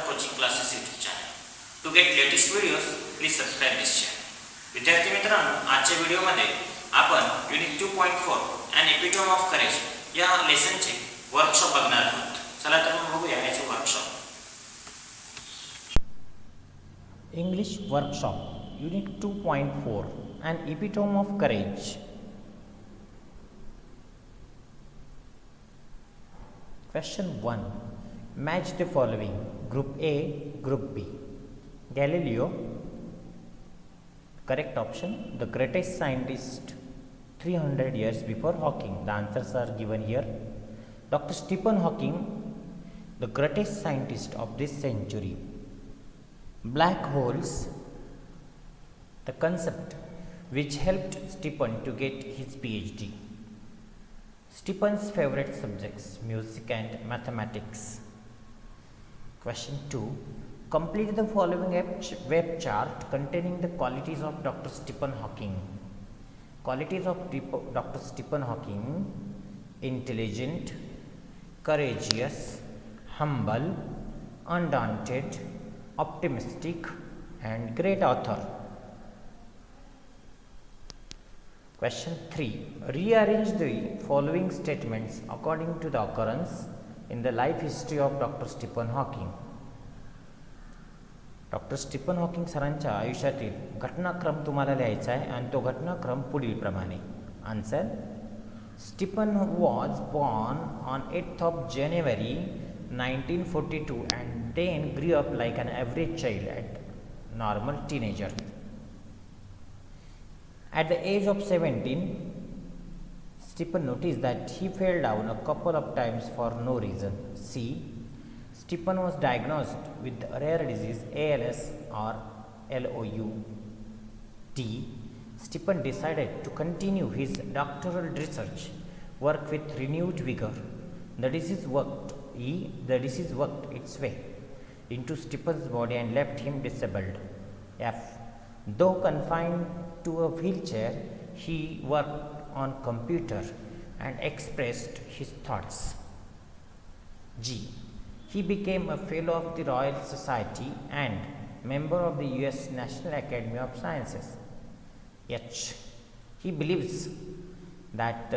coaching classes YouTube channel. To get latest videos, please subscribe this channel. विद्यार्थी मित्रांनो, आजच्या व्हिडिओमध्ये आपण unit 2.4 An Epitome of Courage या लेसनचे वर्कशॉप बघणार आहोत. चला तर मग बघूया याचे workshop. English Workshop Unit 2.4 An Epitome of Courage. Question 1. Match the following. Group A, Group B. Galileo. Correct option. The greatest scientist 300 years before Hawking. The answers are given here. Dr. Stephen Hawking, the greatest scientist of this century. Black holes, the concept which helped Stephen to get his PhD. Stephen's favorite subjects, music and mathematics. Question 2. Complete the following web chart containing the qualities of Dr. Stephen Hawking. Qualities of Dr. Stephen Hawking: intelligent, courageous, humble, undaunted, optimistic, and great author. Question 3. Rearrange the following statements according to the occurrence in the life history of Dr. Stephen Hawking. Doctor Stephen Hawking सरांच्या आयुष्यातील घटनाक्रम तुम्हाला लिहायचा आहे आणि तो घटनाक्रम पुढील प्रमाणे. Answer: Stephen was born on 8th of January 1942 and then grew up like an average child at normal teenager. At the age of 17, Stephen noticed that he fell down a couple of times for no reason. C. Stephen was diagnosed with the rare disease ALS or LOU. D. Stephen decided to continue his doctoral research work with renewed vigor. The disease worked its way into Stephen's body and left him disabled. F. Though confined to a wheelchair, he worked on computer and expressed his thoughts. G. He became a fellow of the Royal Society and member of the US National Academy of Sciences. H. He believes that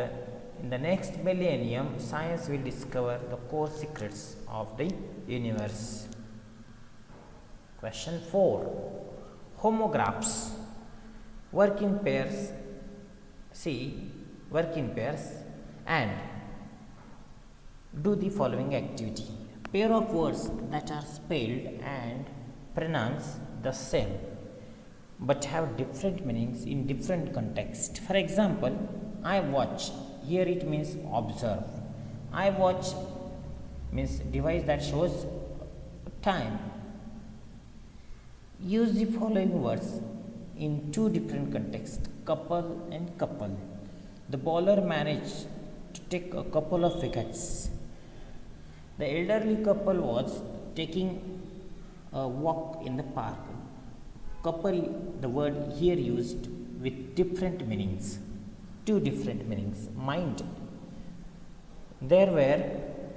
in the next millennium, science will discover the core secrets of the universe. Question 4. Homographs work in pairs. C. Work in pairs and do the following activity. Pair of words that are spelled and pronounced the same but have different meanings in different contexts. For example, I watch. Here it means observe. I watch means device that shows time. Use the following words in two different contexts: couple and couple. The bowler managed to take a couple of wickets. The elderly couple was taking a walk in the park. Couple, the word here used with different meanings, two different meanings. Mind. There were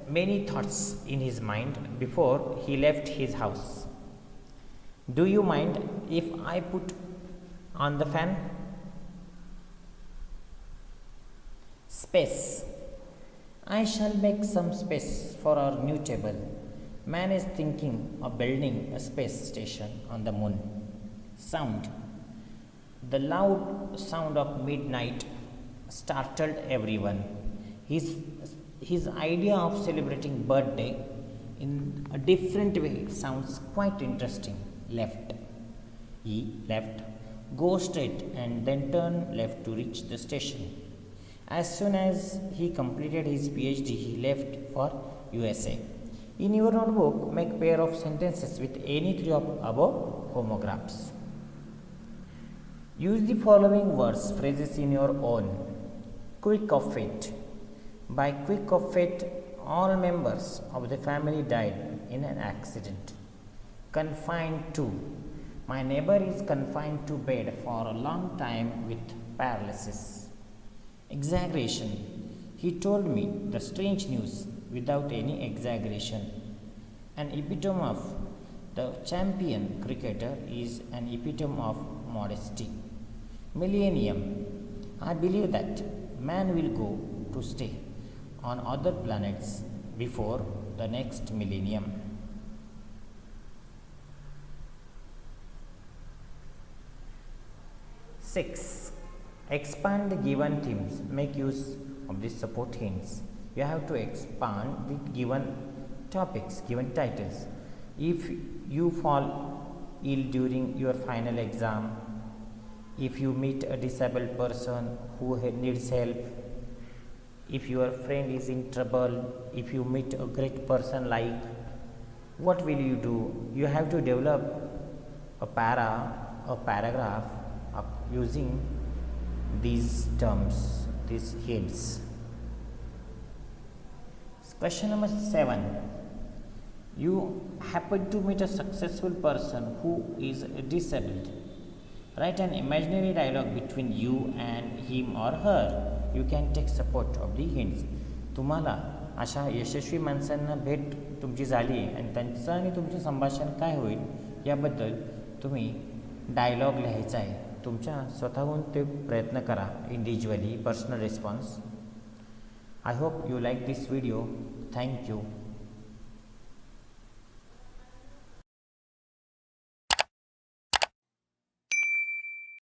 many thoughts in his mind before he left his house. Do you mind if I put on the fan? Space. I shall make some space for our new table. Man is thinking of building a space station on the moon. Sound. The loud sound of midnight startled everyone. His idea of celebrating birthday in a different way sounds quite interesting. Left. He left. Go straight and then turn left to reach the station. As soon as he completed his PhD, he left for USA. In your notebook, make pair of sentences with any three of above homographs. Use the following words, phrases in your own. Quick of fate. By quick of fate, all members of the family died in an accident. Confined to. My neighbor is confined to bed for a long time with paralysis. Exaggeration. He told me the strange news without any exaggeration. An epitome of The champion cricketer is an epitome of modesty. Millennium. I believe that man will go to stay on other planets before the next millennium. 6. Expand the given themes. Make use of the support hints. You have to expand the given topics, given titles. If you fall ill during your final exam, if you meet a disabled person who needs help, if your friend is in trouble, if you meet a great person, like, what will you do? You have to develop a paragraph using these terms, these hints. Question number 7. You happen to meet a successful person who is disabled. Write an imaginary dialogue between you and him or her. You can take support of the hints. तुम्हाला अशा यशस्वी माणसांना भेट तुमची झाली आणि त्यांचं आणि तुमचं संभाषण काय होईल याबद्दल तुम्ही डायलॉग लिहायचा आहे. तुमच्या स्वतःहून ते प्रयत्न करा, individually personal response. I hope you like this video. Thank you.